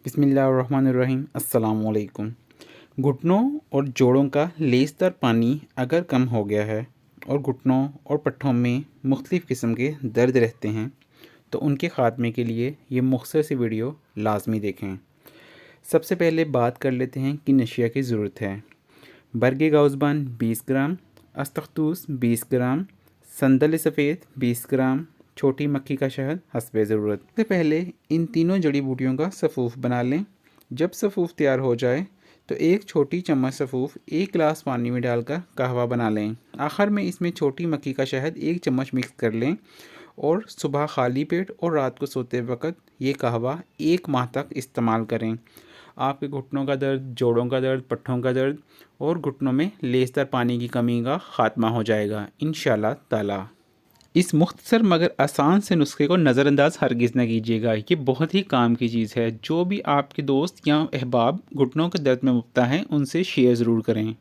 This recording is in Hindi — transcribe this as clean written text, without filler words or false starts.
बिस्मिल्लाहिर्रहमानिर्रहीम अस्सलाम वालेकुम। घुटनों और जोड़ों का लेसदार पानी अगर कम हो गया है और घुटनों और पट्ठों में मुख्तलिफ़ किस्म के दर्द रहते हैं तो उनके ख़ात्मे के लिए ये मुख्तसर सी वीडियो लाजमी देखें। सबसे पहले बात कर लेते हैं कि नशिया की ज़रूरत है। बरगे गाउज़बान 20 ग्राम, अस्तख्तूस 20 ग्राम, संदल सफ़ेद 20 ग्राम, छोटी मक्खी का शहद हस्बे ज़रूरत। सबसे पहले इन तीनों जड़ी बूटियों का सफ़ूफ़ बना लें। जब सफ़ूफ़ तैयार हो जाए तो एक छोटी चम्मच सफ़ूफ़ 1 गिलास पानी में डालकर कहवा बना लें। आखिर में इसमें छोटी मक्खी का शहद 1 चम्मच मिक्स कर लें और सुबह खाली पेट और रात को सोते वक्त ये कहवा 1 माह तक इस्तेमाल करें। आपके घुटनों का दर्द, जोड़ों का दर्द, पट्ठों का दर्द और घुटनों में लेसदार पानी की कमी का ख़ात्मा हो जाएगा इंशाअल्लाह ताला। इस मुख्तसर मगर आसान से नुस्खे को नज़रअंदाज हरगिज़ न कीजिएगा। ये बहुत ही काम की चीज़ है। जो भी आपके दोस्त या अहबाब घुटनों के दर्द में मुब्तला हैं उनसे शेयर ज़रूर करें।